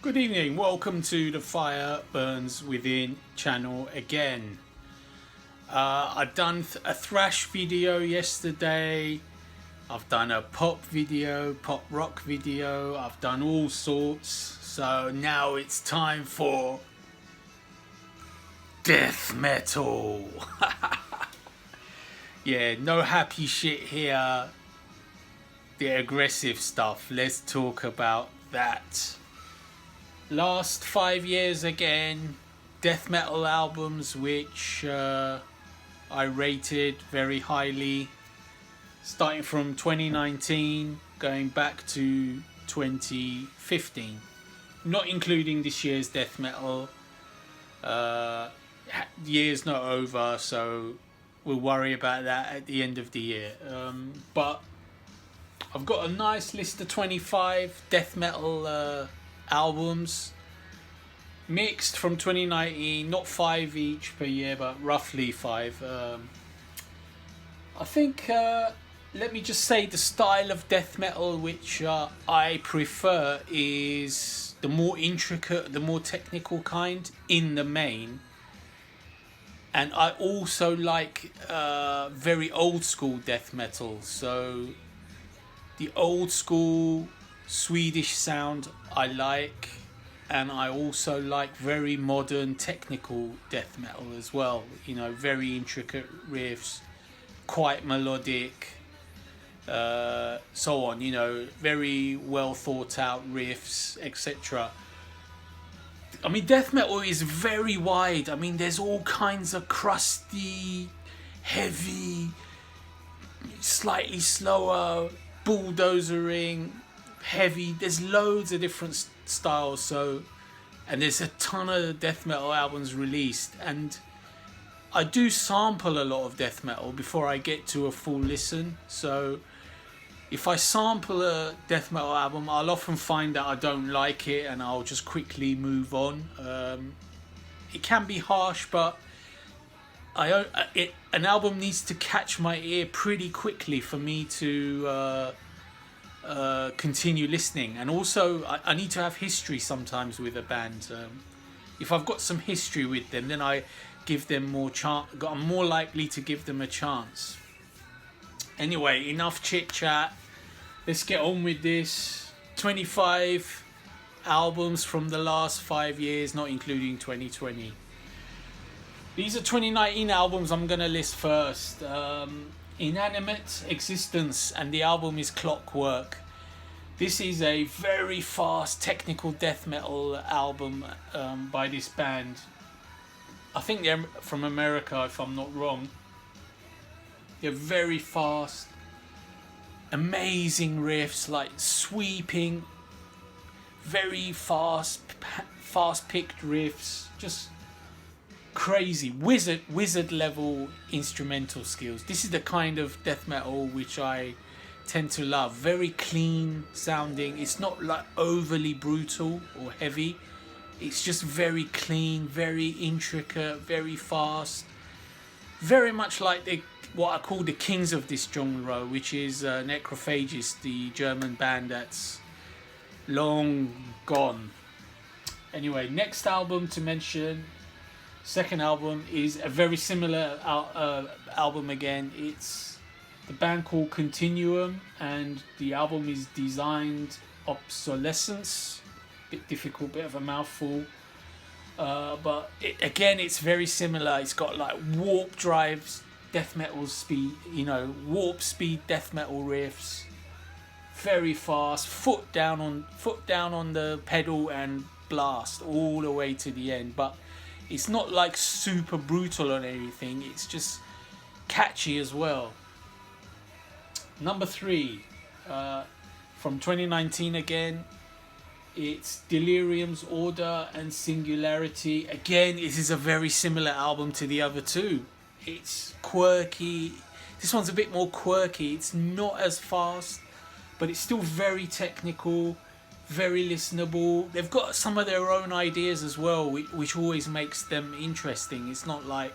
Good evening, welcome to the Fire Burns Within channel again. I've done a thrash video yesterday, I've done a pop video, pop rock video, I've done all sorts, so now it's time for death metal. Yeah, no happy shit here, the aggressive stuff, let's talk about that. Last 5 years again, death metal albums which I rated very highly, starting from 2019 going back to 2015, not including this year's death metal. Year's not over, so we'll worry about that at the end of the year, but I've got a nice list of 25 death metal albums mixed from 2019, not 5 each per year but roughly 5. I think let me just say the style of death metal which I prefer is the more intricate, the more technical kind in the main, and I also like very old school death metal, so the old school Swedish sound I like, and I also like very modern technical death metal as well, you know, very intricate riffs, quite melodic, so on, you know, very well thought out riffs, etc. I mean, death metal is very wide. I mean, there's all kinds of crusty, heavy, slightly slower, bulldozering, heavy. There's loads of different styles, so, and there's a ton of death metal albums released, and I do sample a lot of death metal before I get to a full listen. So if I sample a death metal album, I'll often find that I don't like it and I'll just quickly move on. It can be harsh, but an album needs to catch my ear pretty quickly for me to continue listening. And also I need to have history sometimes with a band. If I've got some history with them, then I give them more chance. I'm more likely to give them a chance. Anyway, enough chit chat, let's get on with this. 25 albums from the last 5 years, not including 2020. These are 2019 albums I'm gonna list first. Inanimate Existence, and the album is Clockwork. This is a very fast technical death metal album by this band. I think they're from America if I'm not wrong. They're very fast, amazing riffs, like sweeping, very fast picked riffs, just crazy wizard level instrumental skills. This is the kind of death metal which I tend to love. Very clean sounding. It's not like overly brutal or heavy. It's just very clean, very intricate, very fast. Very much like what I call the kings of this genre, which is Necrophages, the German band that's long gone. Anyway, next album to mention, second album, is a very similar album again. It's the band called Continuum, and the album is Designed Obsolescence. Bit difficult, bit of a mouthful, but again it's very similar. It's got like warp drives, death metal speed, you know, warp speed death metal riffs, very fast, foot down on the pedal and blast all the way to the end. But it's not like super brutal or anything, it's just catchy as well. Number 3, from 2019 again, it's Delirium's Order and Singularity. Again, this is a very similar album to the other two. It's quirky. This one's a bit more quirky. It's not as fast, but it's still very technical, very listenable. They've got some of their own ideas as well, which always makes them interesting. It's not like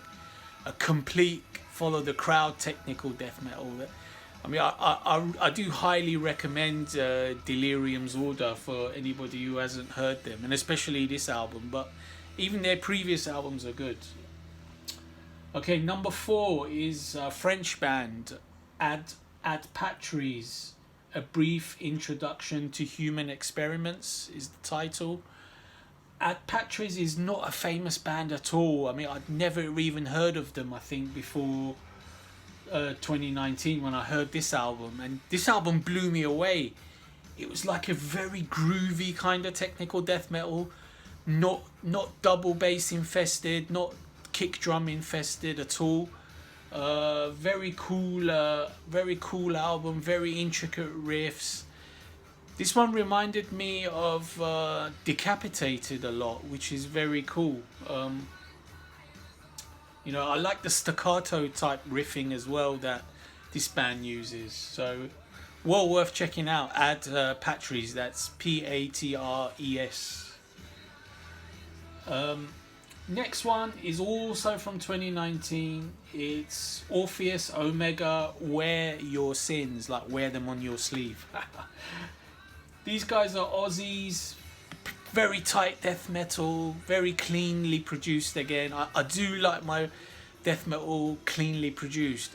a complete follow the crowd technical death metal. I mean, I do highly recommend Delirium's Order for anybody who hasn't heard them, and especially this album, but even their previous albums are good. Okay, number 4 is a French band, Ad Patries. A Brief Introduction to Human Experiments is the title. Ad Patries is not a famous band at all. I mean, I'd never even heard of them, I think, before 2019 when I heard this album. And this album blew me away. It was like a very groovy kind of technical death metal. Not double bass infested, not kick drum infested at all. Very cool album, very intricate riffs. This one reminded me of Decapitated a lot, which is very cool. You know, I like the staccato type riffing as well that this band uses. So, well worth checking out. Ad Patries, that's Patres. Next one is also from 2019. It's Orpheus Omega, Wear Your Sins, like wear them on your sleeve. These guys are Aussies, very tight death metal, very cleanly produced again. I do like my death metal cleanly produced.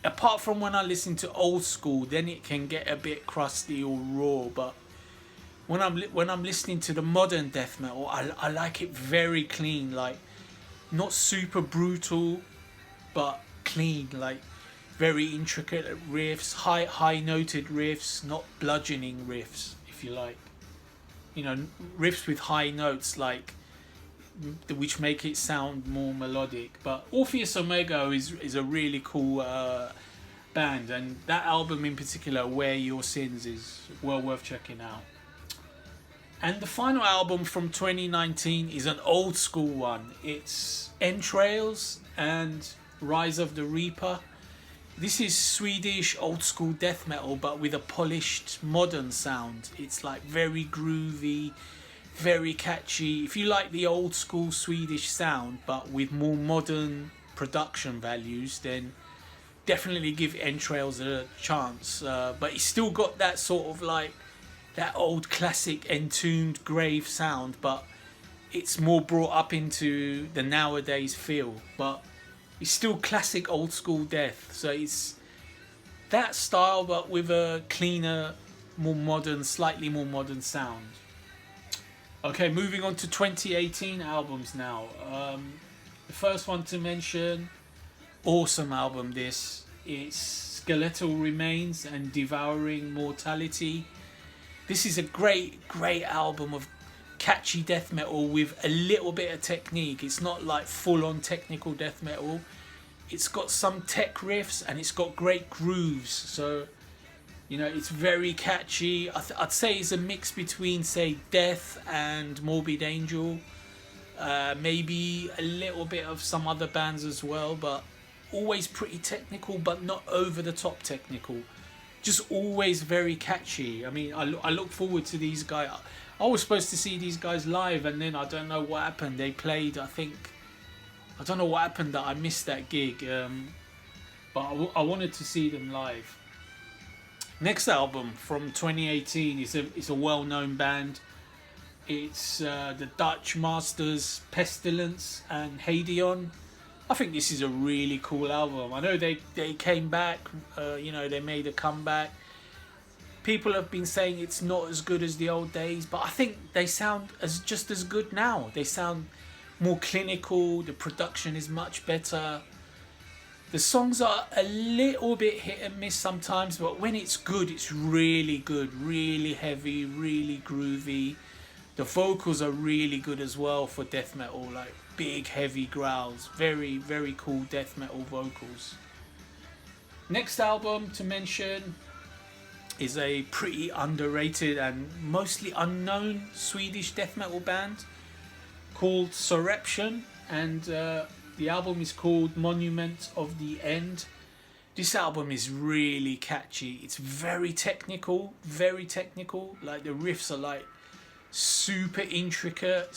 Apart from when I listen to old school, then it can get a bit crusty or raw, but when I'm listening to the modern death metal, I like it very clean, like not super brutal, but clean, like very intricate riffs, high noted riffs, not bludgeoning riffs, if you like. You know, riffs with high notes, like which make it sound more melodic. But Orpheus Omega is a really cool band, and that album in particular, Wear Your Sins, is well worth checking out. And the final album from 2019 is an old school one. It's Entrails and Rise of the Reaper. This is Swedish old school death metal, but with a polished modern sound. It's like very groovy, very catchy. If you like the old school Swedish sound, but with more modern production values, then definitely give Entrails a chance. But it's still got that sort of like that old classic Entombed Grave sound, but it's more brought up into the nowadays feel. But it's still classic old school death, so it's that style but with a cleaner, more modern, slightly more modern sound. Okay, moving on to 2018 albums now. The first one to mention, awesome album this. It's Skeletal Remains and Devouring Mortality. This is a great album of catchy death metal with a little bit of technique. It's not like full-on technical death metal. It's got some tech riffs and it's got great grooves. So, you know, it's very catchy. I'd say it's a mix between, say, Death and Morbid Angel. Maybe a little bit of some other bands as well, but always pretty technical, but not over the top technical. Just always very catchy. I mean, I look forward to these guys. I was supposed to see these guys live, and then I don't know what happened. They played, I don't know what happened that I missed that gig. But I wanted to see them live. Next album from 2018 is a well-known band. It's the Dutch masters Pestilence and Hadeon. I think this is a really cool album. I know they came back, they made a comeback. People have been saying it's not as good as the old days, but I think they sound just as good now. They sound more clinical, the production is much better. The songs are a little bit hit and miss sometimes, but when it's good, it's really good, really heavy, really groovy. The vocals are really good as well for death metal, like big heavy growls, very, very cool death metal vocals. Next album to mention is a pretty underrated and mostly unknown Swedish death metal band called Soreption, and the album is called Monument of the End. This album is really catchy. It's very technical, like the riffs are like super intricate,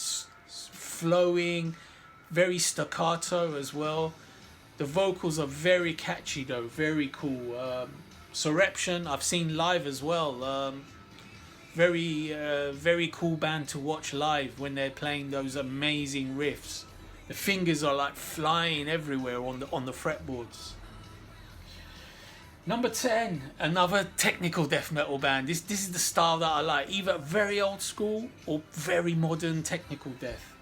flowing, very staccato as well. The vocals are very catchy though, very cool. Surreption, I've seen live as well. Very cool band to watch live when they're playing those amazing riffs. The fingers are like flying everywhere on the fretboards. Number 10, another technical death metal band. This is the style that I like, either very old school or very modern technical death.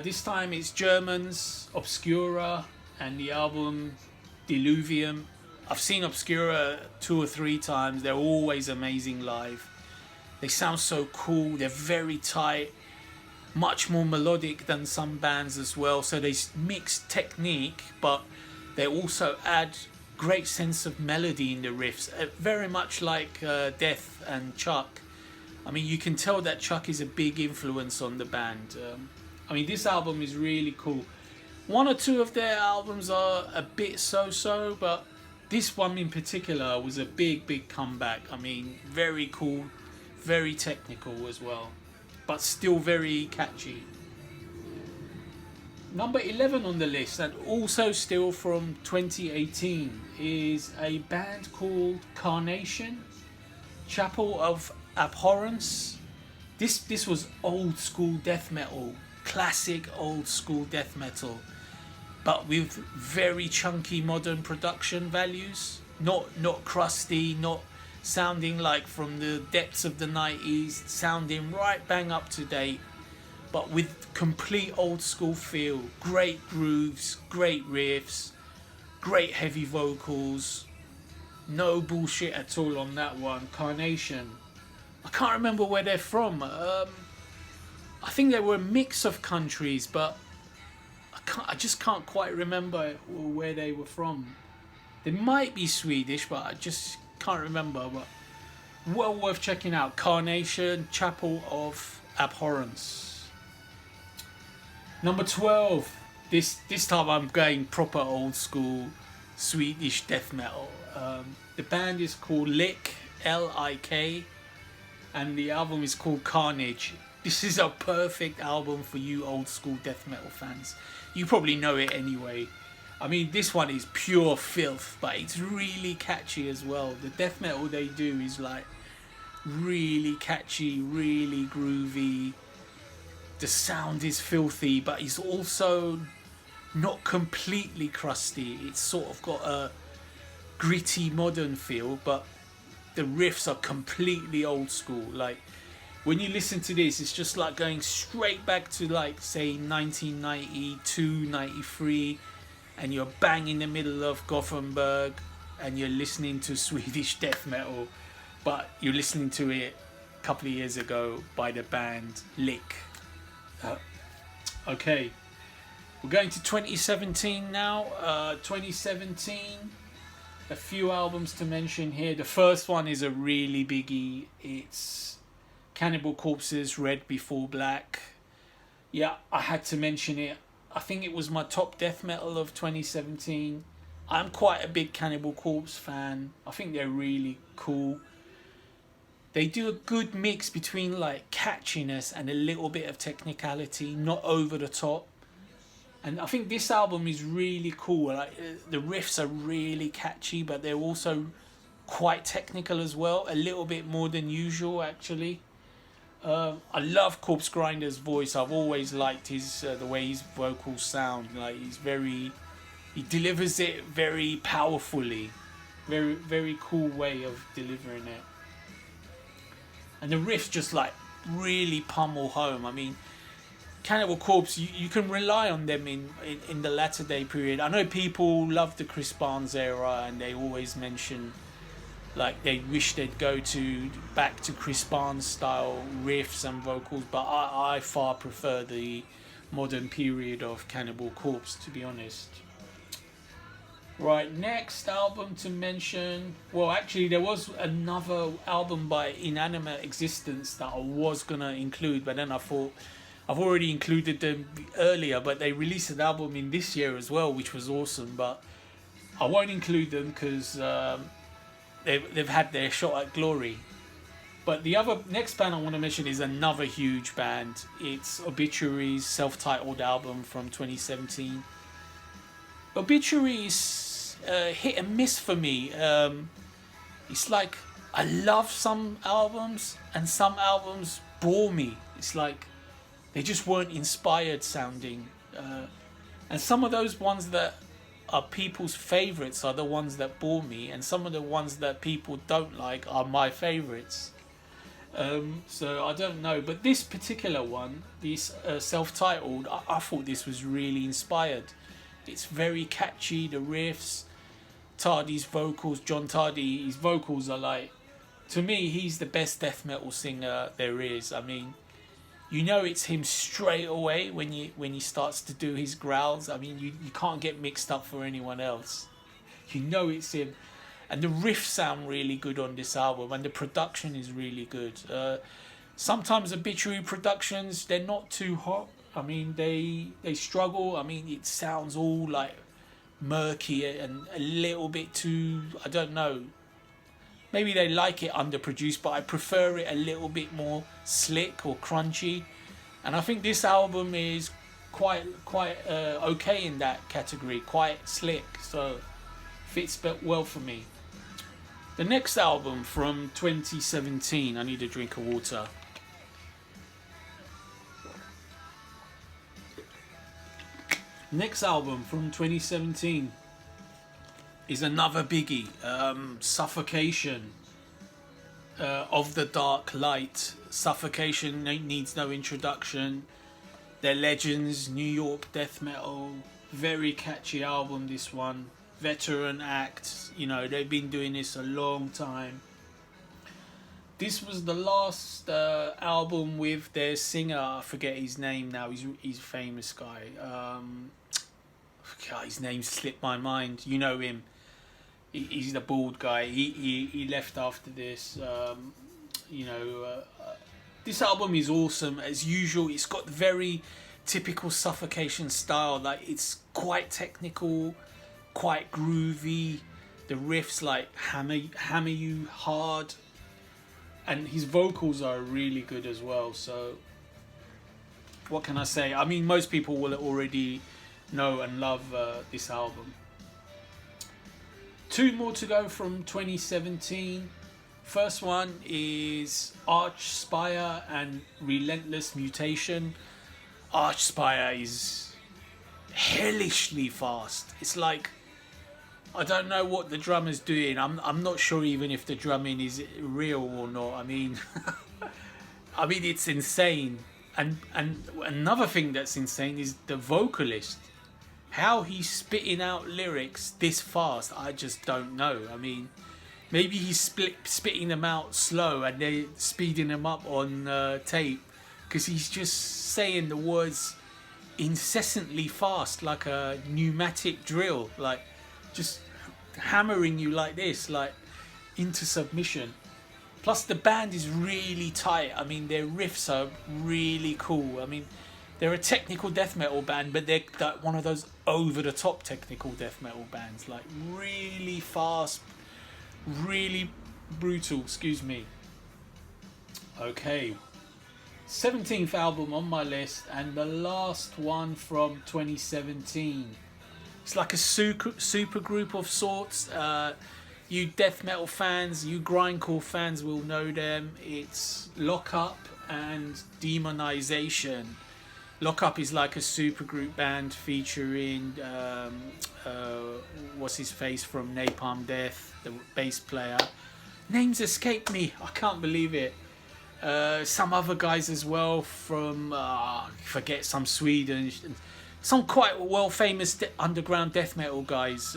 This time it's Germans, Obscura, and the album Deluvium. I've seen Obscura 2 or 3 times. They're always amazing live. They sound so cool. They're very tight, much more melodic than some bands as well. So they mix technique, but they also add great sense of melody in the riffs. Very much like Death and Chuck. I mean, you can tell that Chuck is a big influence on the band. I mean, this album is really cool. 1 or 2 of their albums are a bit so-so, but this one in particular was a big comeback. I mean, very cool, very technical as well, but still very catchy. Number 11 on the list, and also still from 2018, is a band called Carnation, Chapel of Abhorrence. This was old school death metal, classic old school death metal, but with very chunky modern production values. Not crusty, not sounding like from the depths of the 90s, sounding right bang up to date, but with complete old school feel. Great grooves, great riffs, great heavy vocals. No bullshit at all on that one. Carnation. I can't remember where they're from. I think they were a mix of countries, but I just can't quite remember where they were from. They might be Swedish, but I just can't remember. But well worth checking out. Carnation, Chapel of Abhorrence. Number 12. This time I'm going proper old school Swedish death metal. The band is called Lik, L-I-K, and the album is called Carnage. This is a perfect album for you old school death metal fans. You probably know it anyway. I mean, this one is pure filth, but it's really catchy as well. The death metal they do is like really catchy, really groovy. The sound is filthy, but it's also not completely crusty. It's sort of got a gritty modern feel, but the riffs are completely old school. Like, when you listen to this, it's just like going straight back to, like, say 1992, 93, and you're bang in the middle of Gothenburg and you're listening to Swedish death metal, but you're listening to it a couple of years ago by the band Lik. Okay, we're going to 2017 now. 2017, a few albums to mention here. The first one is a really biggie. It's Cannibal Corpse's Red Before Black. Yeah, I had to mention it. I think it was my top death metal of 2017. I'm quite a big Cannibal Corpse fan. I think they're really cool. They do a good mix between like catchiness and a little bit of technicality, not over the top. And I think this album is really cool. Like, the riffs are really catchy, but they're also quite technical as well. A little bit more than usual, actually. I love Corpse Grinder's voice. I've always liked his the way his vocals sound. Like, he delivers it very powerfully. Very cool way of delivering it. And the riffs just like really pummel home. I mean, Cannibal Corpse, you can rely on them in the latter day period. I know people love the Chris Barnes era and they always mention like they wish they'd go back to Chris Barnes style riffs and vocals, but I far prefer the modern period of Cannibal Corpse, to be honest. Right, next album to mention. Well, actually, there was another album by Inanimate Existence that I was gonna include, but then I thought I've already included them earlier, but they released an album in this year as well, which was awesome. But I won't include them because they've had their shot at glory. But the next band I want to mention is another huge band. It's Obituary's self-titled album from 2017. Obituary is hit and miss for me. It's like I love some albums and some albums bore me. It's like they just weren't inspired sounding. And some of those ones that are people's favourites are the ones that bore me, and some of the ones that people don't like are my favourites. So I don't know, but this particular one, this self-titled, I thought this was really inspired. It's very catchy, the riffs, Tardy's vocals, John Tardy, his vocals are like, to me, he's the best death metal singer there is. I mean, you know it's him straight away when he starts to do his growls. I mean, you can't get mixed up for anyone else. You know it's him. And the riffs sound really good on this album, and the production is really good. Sometimes Obituary productions, they're not too hot. I mean, they struggle. I mean, it sounds all like murky and a little bit too, I don't know. Maybe they like it underproduced, but I prefer it a little bit more slick or crunchy. And I think this album is quite okay in that category, quite slick. So fits well for me. The next album from 2017, I need a drink of water. Next album from 2017 is another biggie, Suffocation, Of the Dark Light. Suffocation needs no introduction. They're legends, New York death metal, very catchy album this one. Veteran act, you know, they've been doing this a long time. This was the last album with their singer, I forget his name now, he's a famous guy. God, his name slipped my mind, you know him. He's the bald guy. He left after this. This album is awesome as usual. It's got very typical Suffocation style, like it's quite technical, quite groovy. The riffs like hammer you hard, and his vocals are really good as well. So what can I say? I mean, most people will already know and love this album. Two more to go from 2017. First one is Archspire and Relentless Mutation. Archspire is hellishly fast. It's like, I don't know what the drummer's doing. I'm not sure even if the drumming is real or not. I mean, it's insane. And another thing that's insane is the vocalist. How he's spitting out lyrics this fast, I just don't know. I mean, maybe he's spitting them out slow and they're speeding them up on tape, because he's just saying the words incessantly fast, like a pneumatic drill, like just hammering you like this, like into submission. Plus the band is really tight. I mean, their riffs are really cool. I mean, they're a technical death metal band, but they're one of those over-the-top technical death metal bands, like really fast, really brutal. Excuse me. Okay, 17th album on my list, and the last one from 2017. It's like a super group of sorts. You death metal fans, you grindcore fans will know them. It's Lockup and Demonization. Lockup is like a supergroup band featuring what's his face from Napalm Death, the bass player. Names escape me, I can't believe it. Some other guys as well from forget, some Sweden, some quite well famous underground death metal guys.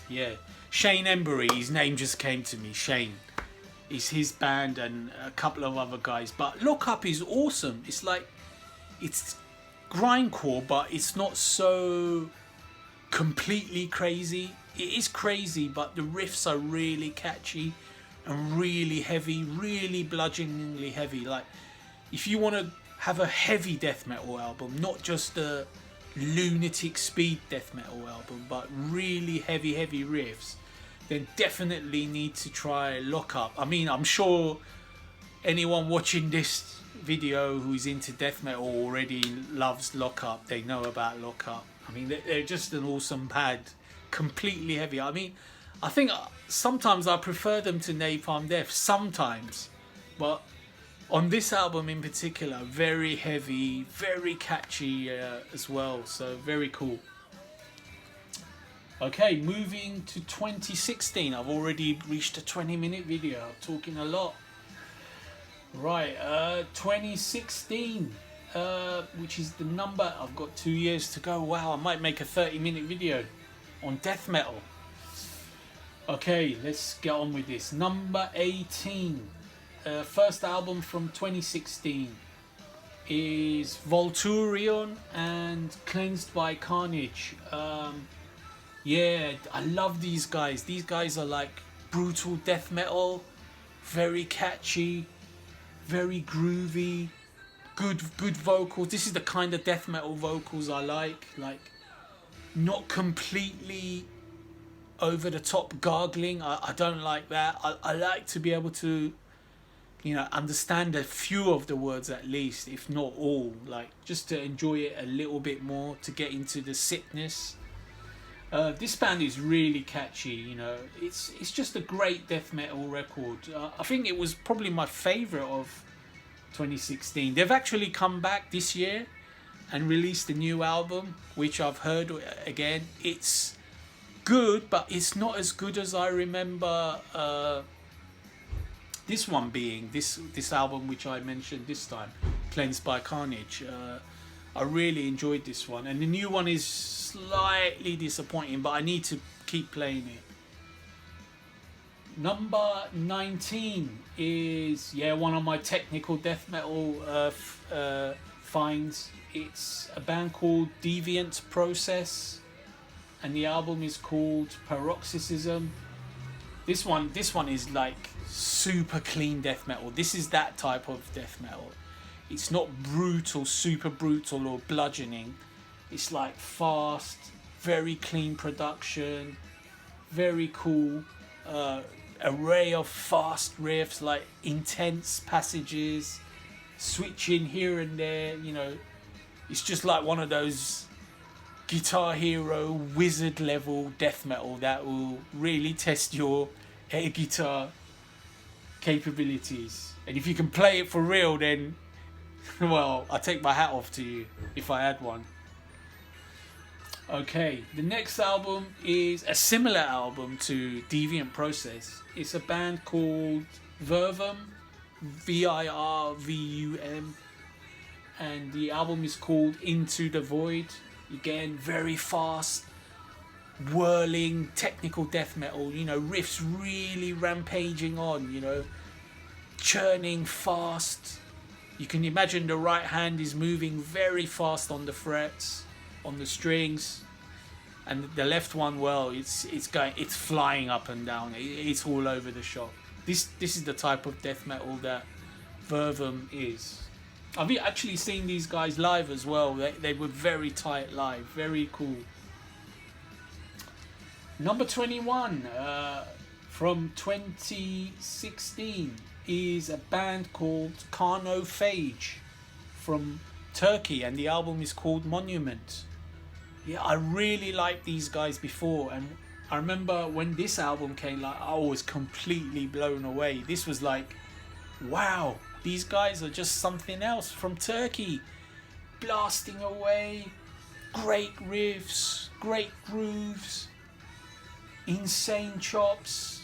Yeah, Shane Embury, his name just came to me. Shane. It's his band and a couple of other guys. But Lockup is awesome. It's like, it's grindcore, but it's not so completely crazy. It is crazy, but the riffs are really catchy and really heavy, really bludgeoningly heavy. Like, if you want to have a heavy death metal album, not just a lunatic speed death metal album, but really heavy riffs, then definitely need to try Lockup. I mean, I'm sure anyone watching this video who's into death metal already loves Lockup. They know about Lockup. I mean, they're just an awesome band. Completely heavy. I mean, I think sometimes I prefer them to Napalm Death, sometimes, but on this album in particular, very heavy, very catchy as well, so very cool. Okay, moving to 2016. I've already reached a 20-minute video. I'm talking a lot. Right, 2016, which is the number. I've got 2 years to go. Wow, I might make a 30-minute video on death metal. Okay, let's get on with this. Number 18. First album from 2016 is Valturion and Cleansed by Carnage. Yeah, I love these guys. These guys are like brutal death metal, very catchy, very groovy, good vocals. This is the kind of death metal vocals I like not completely over the top gargling. I don't like that. I like to be able to, you know, understand a few of the words at least, if not all, like just to enjoy it a little bit more, to get into the sickness. This band is really catchy, you know. It's just a great death metal record. I think it was probably my favourite of 2016. They've actually come back this year and released a new album, which I've heard again. It's good, but it's not as good as I remember this one being. This album which I mentioned this time, Cleansed by Carnage. I really enjoyed this one, and the new one is slightly disappointing, but I need to keep playing it. Number 19 is one of my technical death metal finds. It's a band called Deviant Process, and the album is called Paroxysm. This one is like super clean death metal. This is that type of death metal. It's not brutal, super brutal or bludgeoning. It's like fast, very clean production, very cool, array of fast riffs, like intense passages, switching here and there, you know. It's just like one of those Guitar Hero wizard level death metal that will really test your air guitar capabilities. And if you can play it for real, then well, I take my hat off to you if I had one. Okay, the next album is a similar album to Deviant Process. It's a band called Virvum, Virvum, and the album is called Into the Void. Again, very fast, whirling, technical death metal, you know, riffs really rampaging on, you know, churning fast. You can imagine the right hand is moving very fast on the frets, on the strings, and the left one, well, it's flying up and down. It's all over the shop. This is the type of death metal that Virvum is. I've actually seen these guys live as well. They were very tight live, very cool. Number 21 from 2016 is a band called Carnophage from Turkey, and the album is called Monument. Yeah, I really liked these guys before, and I remember when this album came, like, I was completely blown away. This was like, wow, these guys are just something else from Turkey, blasting away, great riffs, great grooves, insane chops,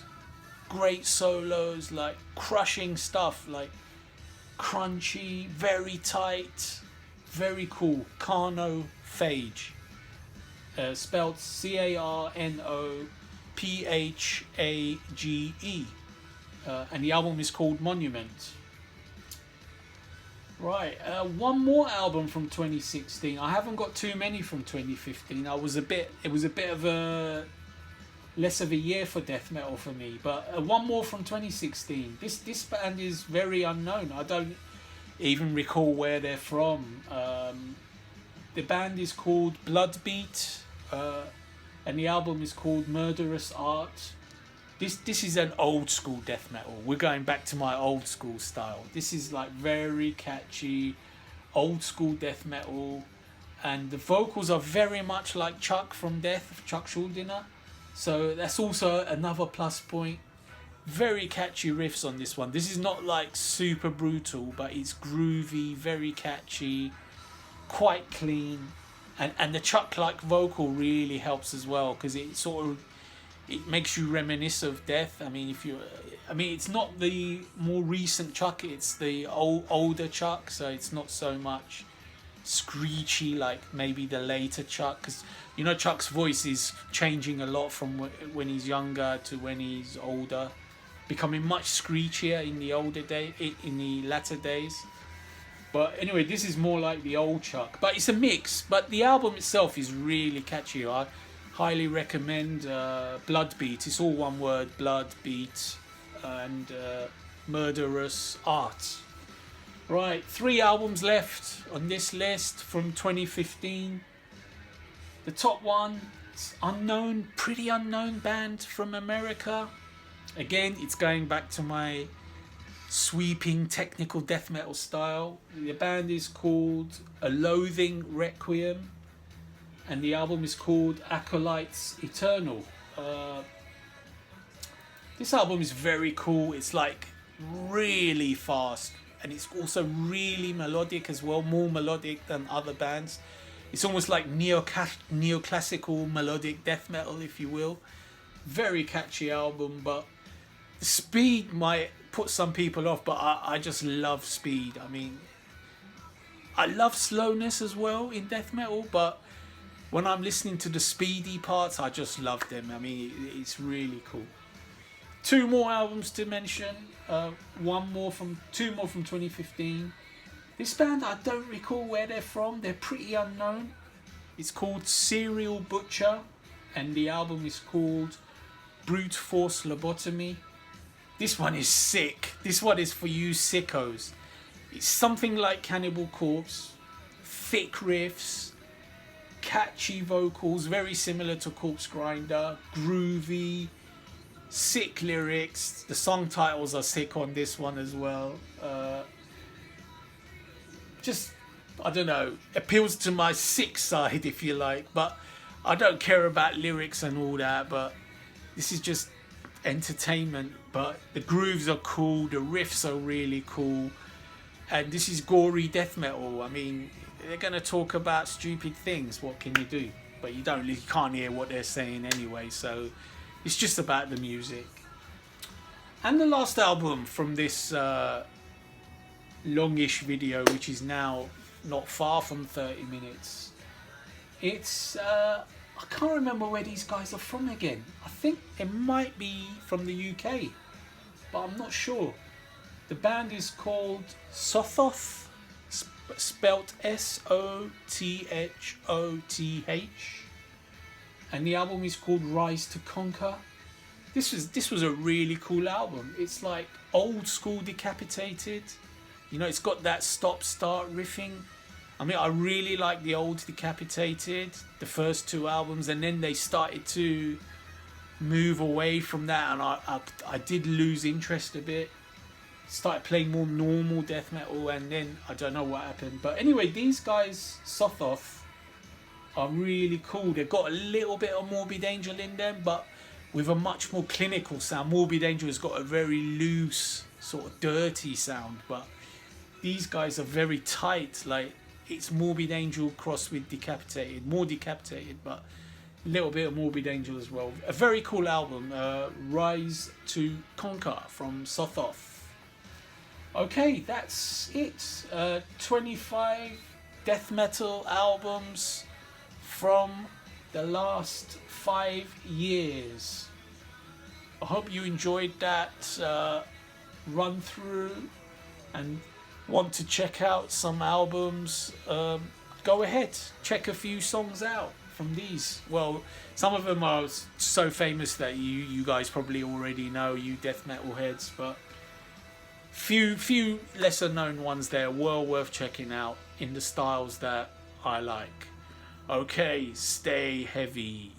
great solos, like crushing stuff, like crunchy, very tight, very cool. Carnophage, spelled Carnophage, and the album is called Monument. Right, one more album from 2016. I haven't got too many from 2015. It was a bit of a less of a year for death metal for me, but one more from 2016. This band is very unknown. I don't even recall where they're from. The band is called Bloodbeat, and the album is called Murderous Art. This is an old school death metal. We're going back to my old school style. This is like very catchy, old school death metal, and the vocals are very much like Chuck from Death, Chuck Schuldiner. So that's also another plus point. Very catchy riffs on this one. This is not like super brutal, but it's groovy, very catchy, quite clean, and the Chuck-like vocal really helps as well, because it makes you reminisce of Death. I mean, it's not the more recent Chuck, it's the older Chuck, so it's not so much screechy like maybe the later Chuck, because you know Chuck's voice is changing a lot from when he's younger to when he's older, becoming much screechier in the latter days. But anyway, this is more like the old Chuck, but it's a mix. But the album itself is really catchy. I highly recommend Blood Beat. It's all one word: Blood Beat, and Murderous Art. Right, 3 albums left on this list from 2015. The top one, it's unknown, pretty unknown band from America. Again, it's going back to my sweeping technical death metal style. The band is called A Loathing Requiem, and the album is called Acolytes Eternal. This album is very cool. It's like really fast, and it's also really melodic as well, more melodic than other bands. It's almost like neoclassical melodic death metal, if you will. Very catchy album, but the speed might put some people off, but I just love speed. I mean, I love slowness as well in death metal, but when I'm listening to the speedy parts, I just love them. I mean, it's really cool. 2 more albums to mention. 2 more from 2015. This band, I don't recall where they're from. They're pretty unknown. It's called Serial Butcher, and the album is called Brute Force Lobotomy. This one is sick. This one is for you sickos. It's something like Cannibal Corpse. Thick riffs, catchy vocals, very similar to Corpse Grinder. Groovy, sick lyrics. The song titles are sick on this one as well. Just, I don't know, appeals to my sick side, if you like. But I don't care about lyrics and all that, but this is just entertainment. But the grooves are cool, the riffs are really cool, and this is gory death metal. I mean, they're gonna talk about stupid things. What can you do? But you can't hear what they're saying anyway, so it's just about the music. And the last album from this longish video, which is now not far from 30 minutes. It's I can't remember where these guys are from again. I think it might be from the UK, but I'm not sure. The band is called Sothoth, spelt Sothoth, and the album is called Rise to Conquer. This was a really cool album. It's like old school Decapitated. You know, it's got that stop-start riffing. I mean, I really like the old Decapitated, the first 2 albums, and then they started to move away from that, and I did lose interest a bit. Started playing more normal death metal, and then I don't know what happened. But anyway, these guys, Sothoth, are really cool. They've got a little bit of Morbid Angel in them, but with a much more clinical sound. Morbid Angel has got a very loose, sort of dirty sound, but these guys are very tight. Like, it's Morbid Angel crossed with Decapitated, more Decapitated, but a little bit of Morbid Angel as well. A very cool album, Rise to Conquer from Sothoth. Okay, that's it. 25 death metal albums from the last 5 years. I hope you enjoyed that run through and want to check out some albums. Go ahead, check a few songs out from these. Well, some of them are so famous that you guys probably already know, you death metal heads, but few lesser known ones there, well worth checking out in the styles that I like. Okay, stay heavy.